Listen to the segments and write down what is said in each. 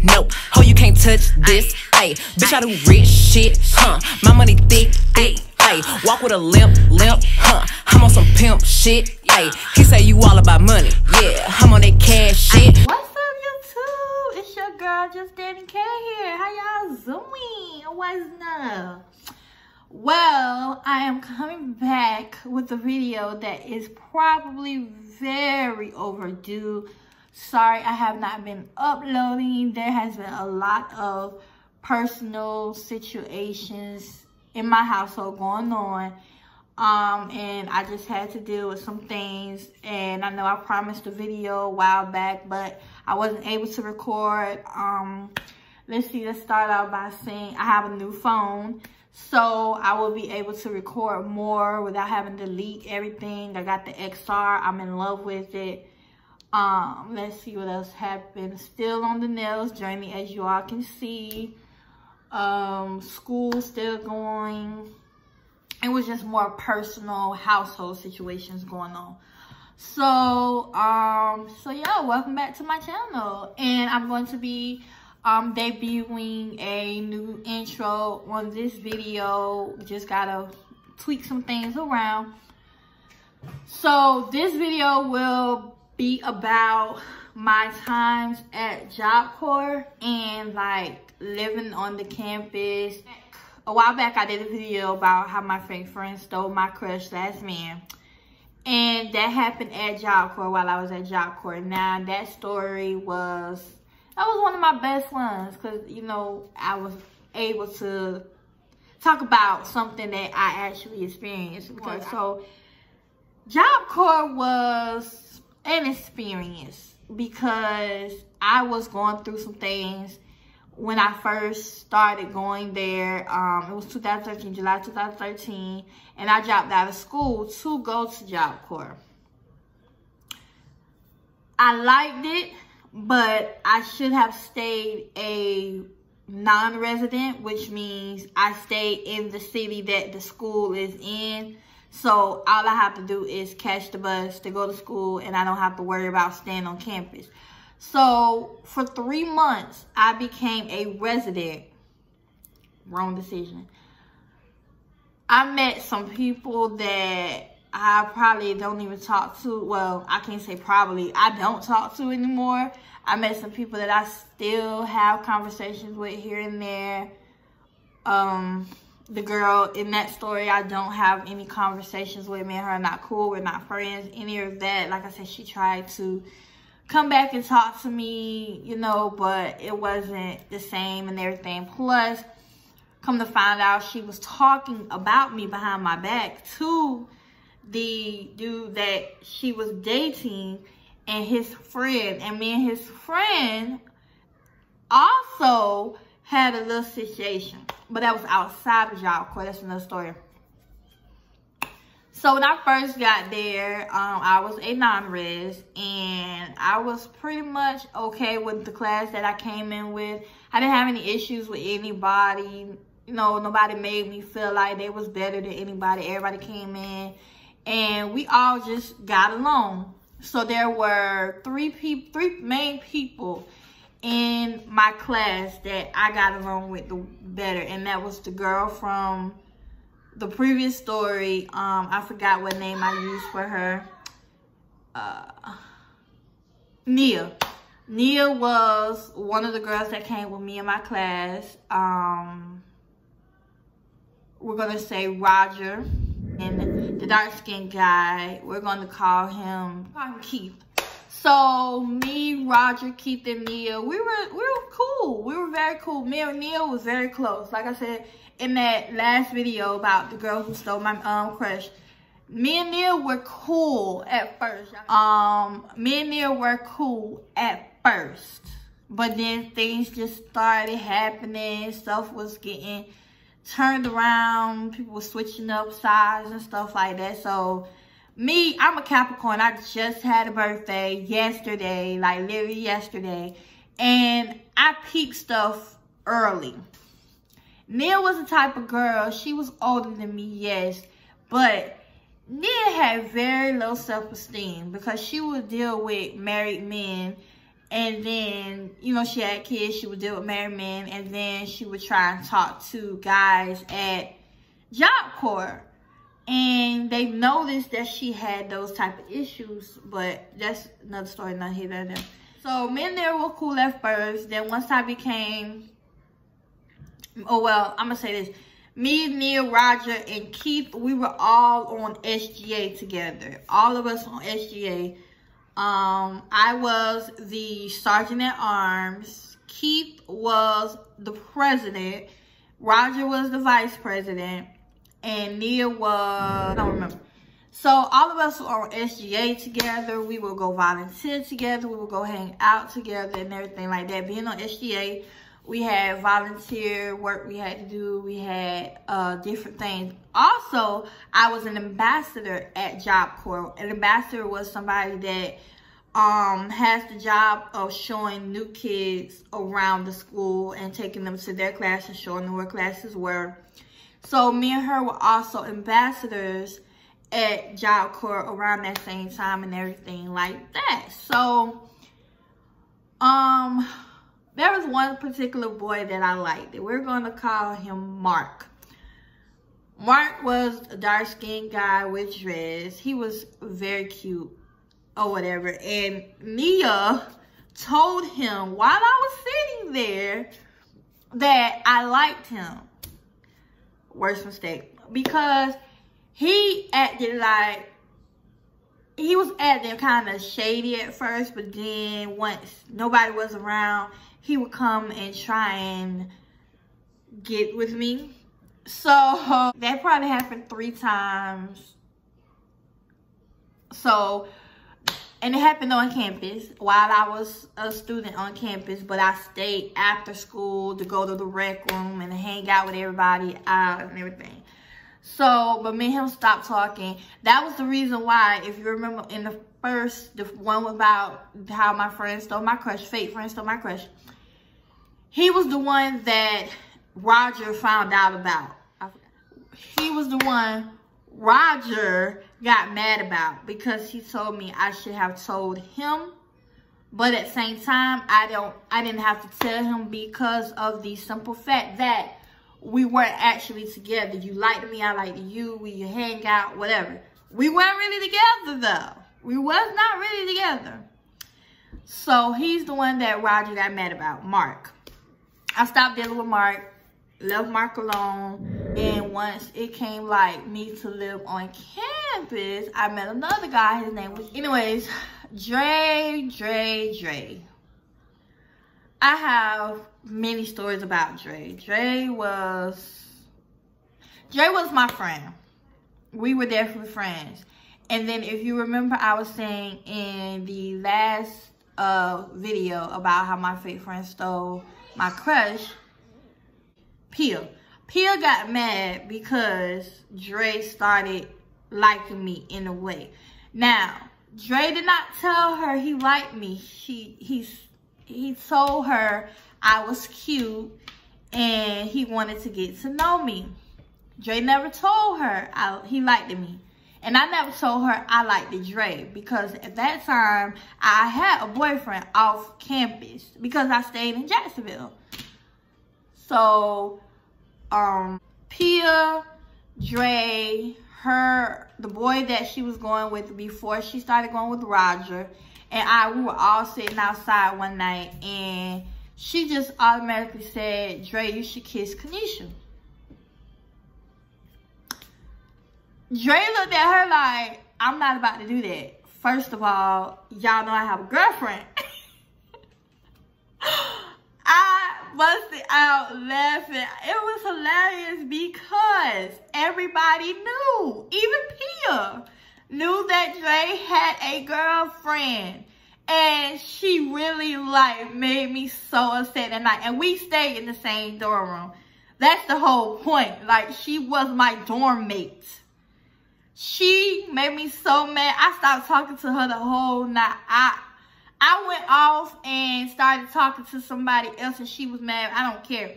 Nope, ho, you can't touch this. Ayy, bitch, I do rich shit, huh? My money thick, thick. Ayy, walk with a limp, huh? I'm on some pimp shit. Ayy, he say you all about money. Yeah, I'm on that cash shit. What's up, YouTube? It's your girl, Just Danny K here. How y'all doing? What's up? Well, I am coming back with a video that is probably very overdue. Sorry, I have not been uploading. There has been a lot of personal situations in my household going on. And I just had to deal with some things. And I know I promised a video a while back, but I wasn't able to record. Let's start out by saying I have a new phone. So I will be able to record more without having to delete everything. I got the XR. I'm in love with it. Let's see what else happened. Still on the nails journey, as you all can see. School still going. It was just more personal household situations going on. So yeah, welcome back to my channel. And I'm going to be debuting a new intro on this video. Just gotta tweak some things around. So this video will be about my times at Job Corps and like living on the campus. A while back I did a video about how my fake friend stole my crush last man. And that happened at Job Corps while I was at Job Corps. Now that story was one of my best ones, because you know I was able to talk about something that I actually experienced. So Job Corps was an experience because I was going through some things when I first started going there. It was 2013, July 2013, and I dropped out of school to go to Job Corps. I liked it, but I should have stayed a non-resident, which means I stayed in the city that the school is in. So all I have to do is catch the bus to go to school, and I don't have to worry about staying on campus. So for 3 months, I became a resident. Wrong decision. I met some people that I probably don't even talk to. Well, I can't say probably. I don't talk to anymore. I met some people that I still have conversations with here and there. The girl in that story, I don't have any conversations with. Me and her are not cool. We're not friends. Any of that. Like I said, she tried to come back and talk to me, you know, but it wasn't the same and everything. Plus, come to find out, she was talking about me behind my back to the dude that she was dating and his friend. And me and his friend also had a little situation, but that was outside of Job Corps. That's another story. So when I first got there, I was a non-res, and I was pretty much okay with the class that I came in with. I didn't have any issues with anybody. You know, nobody made me feel like they was better than anybody. Everybody came in, and we all just got along. So there were three main people in my class that I got along with the better, and that was the girl from the previous story. I forgot what name I used for her. Nia. Nia was one of the girls that came with me in my class. We're gonna say Roger. And the dark-skinned guy, we're gonna call him Keith. So me, Roger, Keith, and Nia, we were cool. We were very cool. Me and Nia was very close. Like I said in that last video about the girl who stole my crush, me and Nia were cool at first. Me and Nia were cool at first, but then things just started happening. Stuff was getting turned around. People were switching up sides and stuff like that. So me, I'm a Capricorn. I just had a birthday yesterday, like literally yesterday, and I peeped stuff early. Nia was the type of girl, she was older than me, yes, but Nia had very low self-esteem because she would deal with married men And then, you know, she had kids. She would deal with married men. And then she would try and talk to guys at Job Corps. And they noticed that she had those type of issues. But that's another story, not here, nor there. So me and there were cool at first. Then once I became... Oh, well, I'm going to say this. Me, Neil, Roger, and Keith, we were all on SGA together. All of us on SGA. I was the sergeant at arms. Keith was the president. Roger was the vice president. And Neil was, I don't remember. So all of us were on SGA together. We would go volunteer together. We would go hang out together and everything like that. Being on SGA, we had volunteer work we had to do. We had different things. Also, I was an ambassador at Job Corps. An ambassador was somebody that has the job of showing new kids around the school and taking them to their class and showing them where classes were. So me and her were also ambassadors at Job Corps around that same time and everything like that. So, there was one particular boy that I liked. We're going to call him Mark. Mark was a dark-skinned guy with dreads. He was very cute or whatever. And Nia told him while I was sitting there that I liked him. Worst mistake. Because he acted like, he was acting kind of shady at first, but then once nobody was around, he would come and try and get with me. So that probably happened 3 times. So, and it happened on campus while I was a student on campus, but I stayed after school to go to the rec room and hang out with everybody and everything. So, but me and him stopped talking. That was the reason why, if you remember in the first, the one about how my friend stole my crush, fake friend stole my crush. He was the one that Roger found out about. He was the one Roger got mad about because he told me I should have told him. But at the same time, I didn't have to tell him because of the simple fact that we weren't actually together. You liked me, I liked you, we hang out, whatever. We weren't really together though. We was not really together. So he's the one that Roger got mad about, Mark. I stopped dealing with Mark, left Mark alone, and once it came like me to live on campus, I met another guy. His name was, anyways, Dre. I have many stories about Dre. Dre was my friend. We were definitely friends. And then if you remember, I was saying in the last video about how my fake friend stole my crush, Pia. Pia got mad because Dre started liking me in a way. Now, Dre did not tell her he liked me. He told her I was cute and he wanted to get to know me. Dre never told her he liked me. And I never told her I liked Dre because at that time, I had a boyfriend off campus because I stayed in Jacksonville. So, Pia, Dre, the boy that she was going with before she started going with Roger, and we were all sitting outside one night, and she just automatically said, Dre, you should kiss Kanisha. Dre looked at her like, I'm not about to do that. First of all, y'all know I have a girlfriend. I busted out laughing. It was hilarious because everybody knew, even Pia knew that Dre had a girlfriend. And she really like made me so upset that night. And we stayed in the same dorm room. That's the whole point. Like, she was my dorm mate. She made me so mad. I stopped talking to her the whole night. I went off and started talking to somebody else and she was mad. I don't care.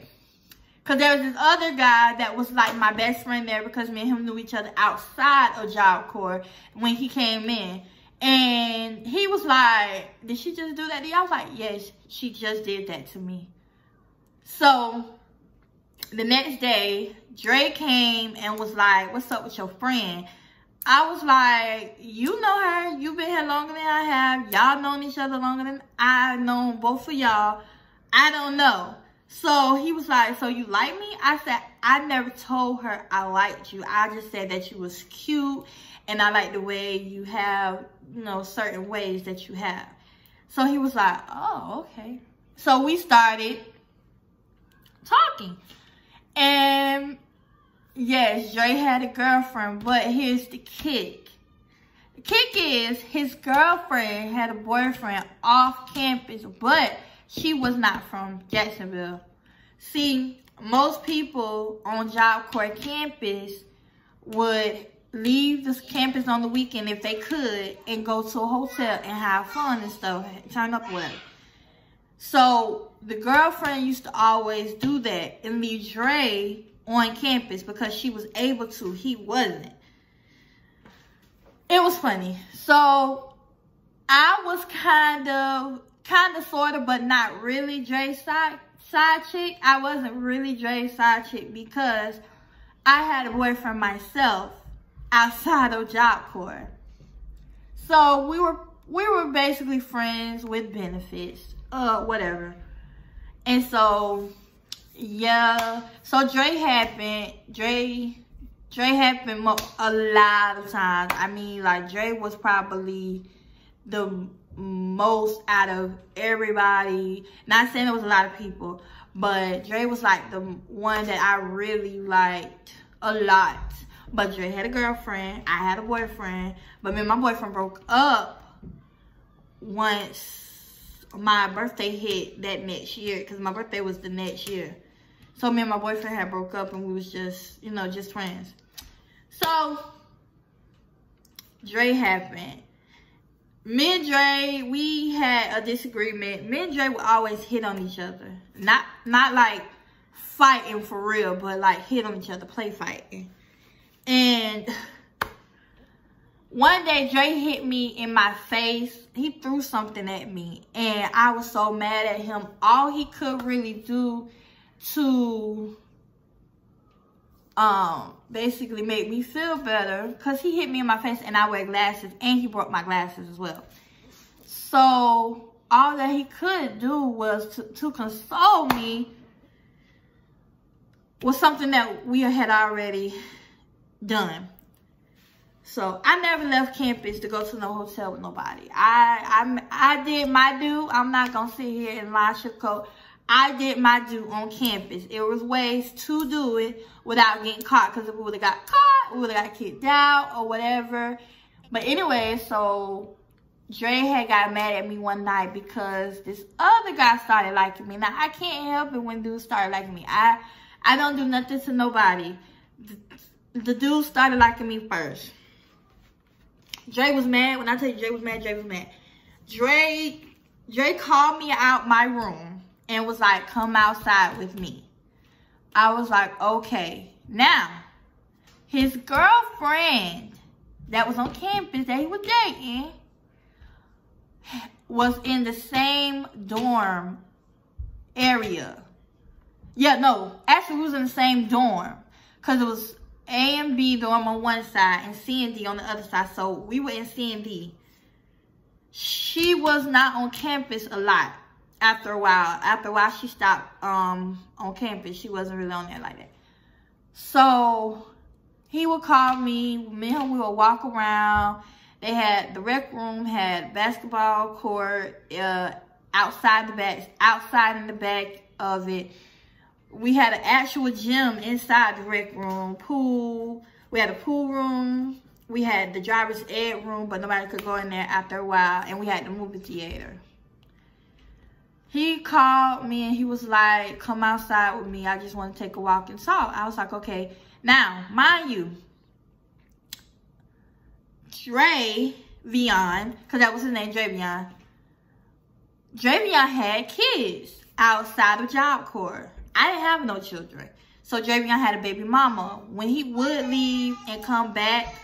Because there was this other guy that was like my best friend there because me and him knew each other outside of Job Corps when he came in. And he was like, did she just do that to you? I was like, yes, she just did that to me. So the next day, Dre came and was like, what's up with your friend? I was like, you know her. You've been here longer than I have. Y'all known each other longer than I've known both of y'all. I don't know. So he was like, so you like me? I said, I never told her I liked you. I just said that you was cute. And I like the way you have, you know, certain ways that you have. So he was like, oh, okay. So we started talking. And yes, Dre had a girlfriend, but here's the kick. The kick is his girlfriend had a boyfriend off campus, but she was not from Jacksonville. See, most people on Job Corps campus would leave this campus on the weekend if they could and go to a hotel and have fun and stuff, turn up with it. So the girlfriend used to always do that and leave Dre on campus because she was able to. He wasn't. It was funny. So I was kind of, sort of, but not really Dre's side chick. I wasn't really Dre's side chick because I had a boyfriend myself outside of Job Corps. So we were basically friends with benefits, whatever. And so, yeah. So Dre happened a lot of times. I mean, like, Dre was probably the most out of everybody. Not saying there was a lot of people, but Dre was like the one that I really liked a lot. But Dre had a girlfriend. I had a boyfriend. But me and my boyfriend broke up once my birthday hit that next year. Because my birthday was the next year. So me and my boyfriend had broke up and we was just, you know, just friends. So Dre happened. Me and Dre, we had a disagreement. Me and Dre would always hit on each other. Not like fighting for real, but like hit on each other, play fighting. And one day, Dre hit me in my face. He threw something at me. And I was so mad at him. All he could really do to basically make me feel better, because he hit me in my face and I wear glasses. And he broke my glasses as well. So all that he could do was to console me was something that we had already done. So I never left campus to go to no hotel with nobody. I did my due. I'm not gonna sit here and lie, sugarcoat. I did my due on campus. It was ways to do it without getting caught. Because if we would have got caught, we would have got kicked out or whatever. But anyway, so Dre had got mad at me one night because this other guy started liking me. Now I can't help it when dudes start liking me. I don't do nothing to nobody. The dude started liking me first. Dre was mad. When I tell you Dre was mad, Dre was mad. Dre called me out my room and was like, come outside with me. I was like, okay. Now, his girlfriend that was on campus that he was dating was in the same dorm area. Yeah, no. Actually, we was in the same dorm. Because it was A and B dorm on one side and C and D on the other side. So we were in C and D. She was not on campus a lot after a while. After a while, she stopped on campus. She wasn't really on there like that. So he would call me. Me and him, we would walk around. They had, the rec room had basketball court outside in the back of it. We had an actual gym inside the rec room, pool. We had a pool room. We had the driver's ed room, but nobody could go in there after a while. And we had the movie theater. He called me and he was like, come outside with me. I just want to take a walk and talk. I was like, okay. Now, mind you, Dre Vion, because that was his name, Dre Vion. Dre Vion had kids outside of Job Corps. I didn't have no children. So Dre Vion had a baby mama. When he would leave and come back,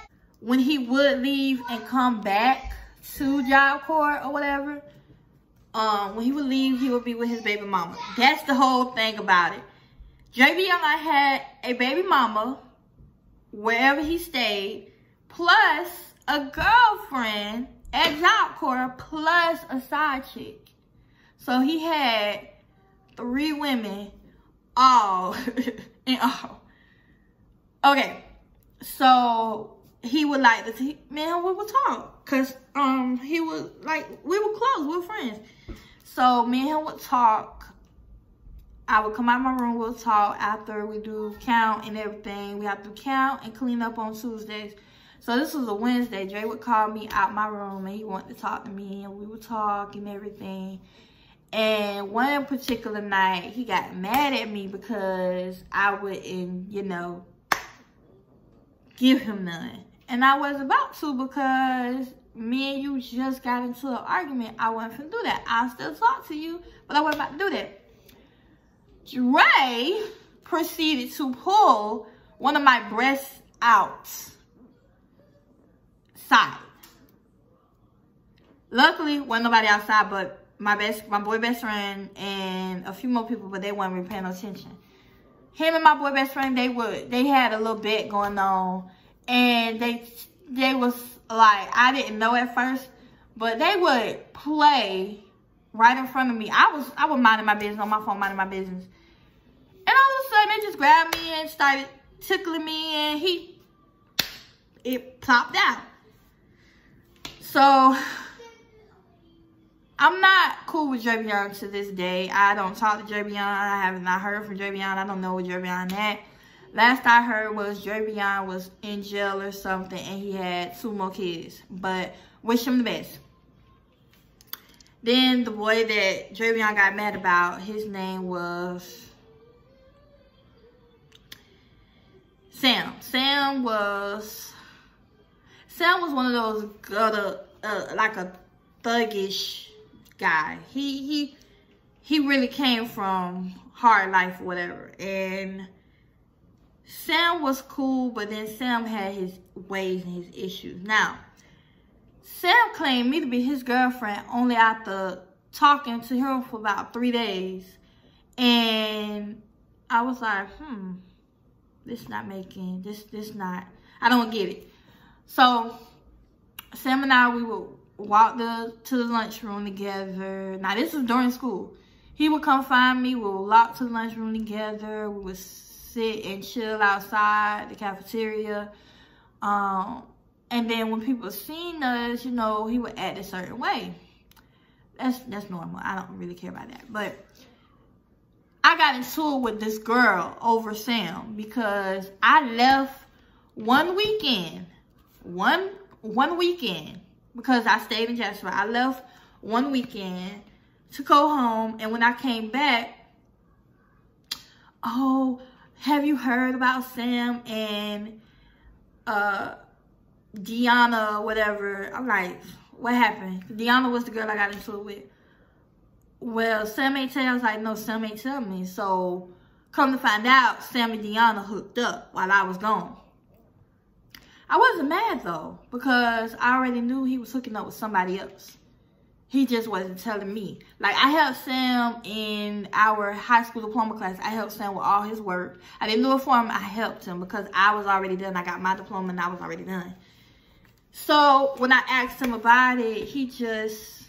to Job Corps or whatever, when he would leave, he would be with his baby mama. That's the whole thing about it. JB Young had a baby mama wherever he stayed, plus a girlfriend at Job Corps, plus a side chick. So he had 3 women all in all. Okay, so he would like to, man, we would talk. Cause he was like, we were close, we were friends. So me and him would talk. I would come out of my room, we'll talk after we do count and everything. We have to count and clean up on Tuesdays. So this was a Wednesday. Dre would call me out my room and he wanted to talk to me and we would talk and everything. And one particular night, he got mad at me because I wouldn't, you know, give him none. And I was about to, because me and you just got into an argument. I wasn't finna do that. I'll still talk to you, but I wasn't about to do that. Dre proceeded to pull one of my breasts outside. Luckily, wasn't nobody outside but my boy best friend and a few more people, but they weren't really paying no attention. Him and my boy best friend, they had a little bet going on, and they was like, I didn't know at first, but they would play right in front of me. I was minding my business on my phone, minding my business. And all of a sudden, they just grabbed me and started tickling me, and it popped out. So, I'm not cool with JB Young to this day. I don't talk to JB Young. I have not heard from JB Young. I don't know where JB Young at. Last I heard was JB Young was in jail or something, and he had 2 more kids. But wish him the best. Then the boy that JB Young got mad about, his name was Sam. Sam was one of those like a thuggish guy. He really came from hard life or whatever. And Sam was cool, but then Sam had his ways and his issues. Now, Sam claimed me to be his girlfriend only after talking to him for about 3 days. And I was like, I don't get it. So, Sam and I, we would walk to the lunchroom together. Now, this was during school. He would come find me. We would walk to the lunchroom together. We would sit and chill outside the cafeteria. And then when people seen us, you know, he would act a certain way. That's normal. I don't really care about that. But I got into it with this girl over Sam because I left one weekend because I stayed in Jasper. I left one weekend to go home, and when I came back, oh, have you heard about Sam and Deanna, whatever? I'm like, what happened? Deanna was the girl I got into it with. Well, Sam ain't tell you. I was like, no, Sam ain't tell me. So, come to find out, Sam and Deanna hooked up while I was gone. I wasn't mad, though, because I already knew he was hooking up with somebody else. He just wasn't telling me. Like, I helped Sam in our high school diploma class. I helped Sam with all his work. I didn't do it for him. I helped him because I was already done. I got my diploma and I was already done. So, when I asked him about it, he just,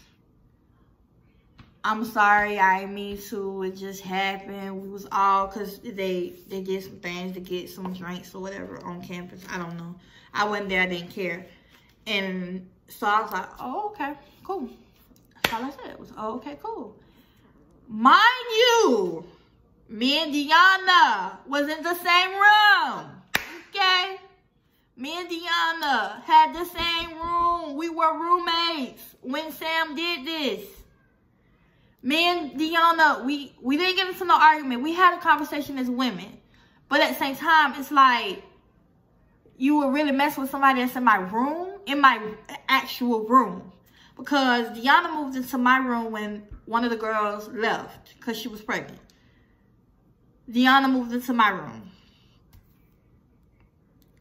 I'm sorry, I didn't mean to. It just happened. We was all, because they did some things to get some drinks or whatever on campus. I don't know. I wasn't there. I didn't care. And so I was like, oh, okay, cool. That's all I said. It was, oh, okay, cool. Mind you, me and Deanna was in the same room. Okay? Me and Deanna had the same room. We were roommates when Sam did this. Me and Deanna, we didn't get into no argument. We had a conversation as women. But at the same time, it's like, you would really mess with somebody that's in my room, in my actual room. Because Deanna moved into my room when one of the girls left because she was pregnant. Deanna moved into my room.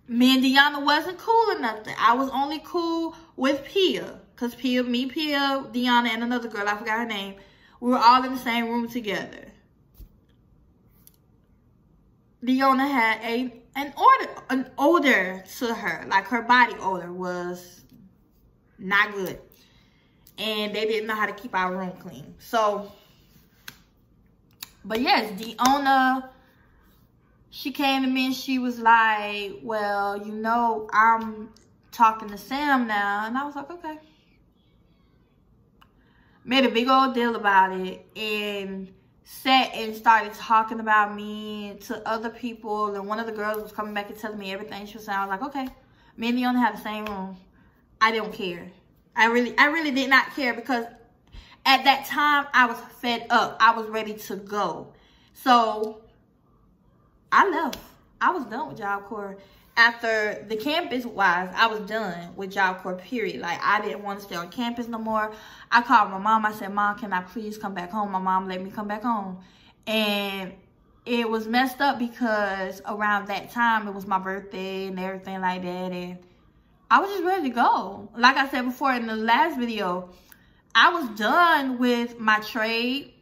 Me and Deanna wasn't cool or nothing. I was only cool with Pia. Because Pia, Deanna, and another girl, I forgot her name, we were all in the same room together. Deanna had an odor to her. Like, her body odor was not good. And they didn't know how to keep our room clean. So, but yes, Deanna, she came to me and she was like, well, you know, I'm talking to Sam now. And I was like, okay. Made a big old deal about it. And sat and started talking about me to other people. And one of the girls was coming back and telling me everything she was saying. I was like, okay. Me and Deanna have the same room. I don't care. I really did not care, because at that time I was fed up. I was ready to go. So I left. I was done with Job Corps. After the campus wise, I was done with Job Corps, period. Like, I didn't want to stay on campus no more. I called my mom. I said, Mom, can I please come back home? My mom let me come back home. And it was messed up because around that time, it was my birthday and everything like that. And I was just ready to go. Like I said before in the last video, I was done with my trade.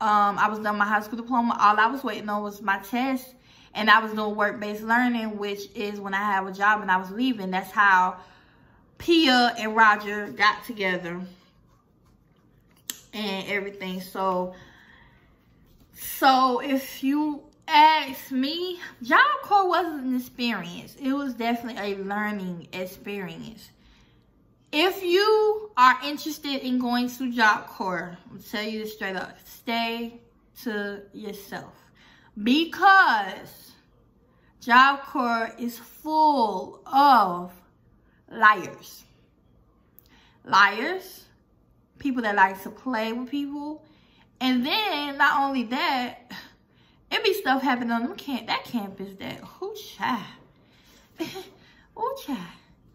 I was done with my high school diploma. All I was waiting on was my test. And I was doing work-based learning, which is when I have a job and I was leaving. That's how Pia and Roger got together and everything. So if you ask me, Job Corps wasn't an experience. It was definitely a learning experience. If you are interested in going to Job Corps, I'm going to tell you this straight up. Stay to yourself. Because Job Corps is full of liars. Liars. People that like to play with people. And then, not only that, it be stuff happening on that campus that, who child? Who child?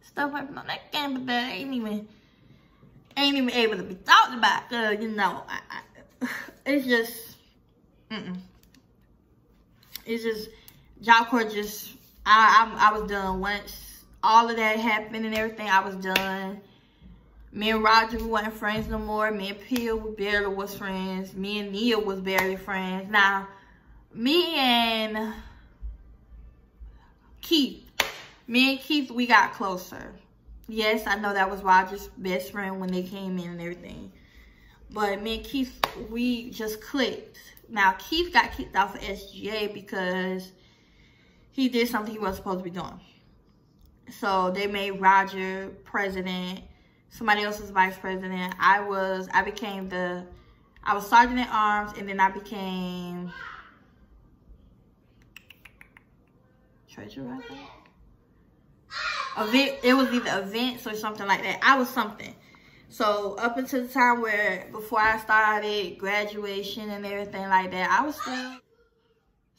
Stuff happening on that campus that ain't even able to be talked about. You know, it's just, it's just, Job Corps just, I was done. Once all of that happened and everything, I was done. Me and Roger, we wasn't friends no more. Me and Pia, we barely was friends. Me and Nia was barely friends. Now, me and Keith, we got closer. Yes, I know that was Roger's best friend when they came in and everything. But me and Keith, we just clicked. Now, Keith got kicked off of SGA because he did something he wasn't supposed to be doing. So they made Roger president. Somebody else was vice president. I was sergeant at arms, and then I became treasurer, I think. It was either events or something like that. I was something. So up until the time where, before I started graduation and everything like that, I was still.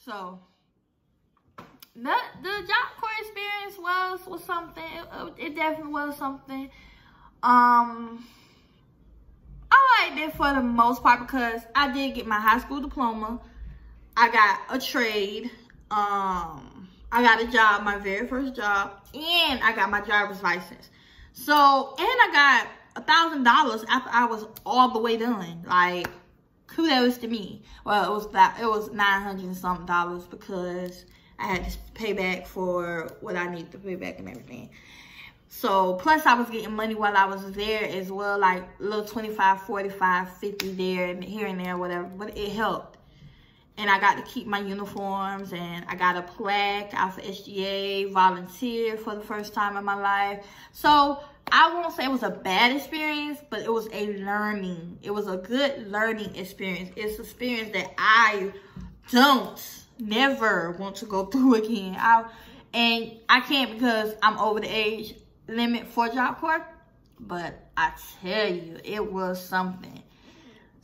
So the Job Corps experience was something. It definitely was something. I liked it for the most part because I did get my high school diploma. I got a trade. I got a job, my very first job, and I got my driver's license. So, and I got $1,000 after I was all the way done. Like, kudos to me. Well, it was $900 and something because I had to pay back for what I needed to pay back and everything. So, plus I was getting money while I was there as well, like a little 25, 45, 50 there and here and there, whatever. But it helped. And I got to keep my uniforms, and I got a plaque out for SGA, volunteer for the first time in my life. So, I won't say it was a bad experience, but it was a learning. It was a good learning experience. It's an experience that I never want to go through again. And I can't because I'm over the age limit for Job Corps, but I tell you, it was something.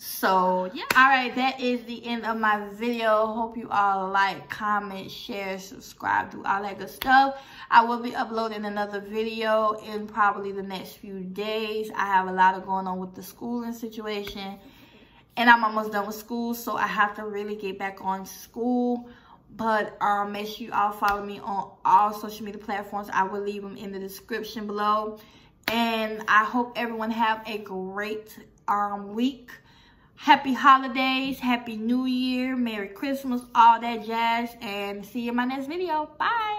So yeah, all right, that is the end of my video. Hope you all like, comment, share, subscribe, do all that good stuff. I will be uploading another video in probably the next few days. I have a lot going on with the schooling situation, and I'm almost done with school, so I have to really get back on school. But make sure you all follow me on all social media platforms. I will leave them in the description below. And I hope everyone have a great week. Happy holidays, happy new year, Merry Christmas, all that jazz. And see you in my next video. Bye.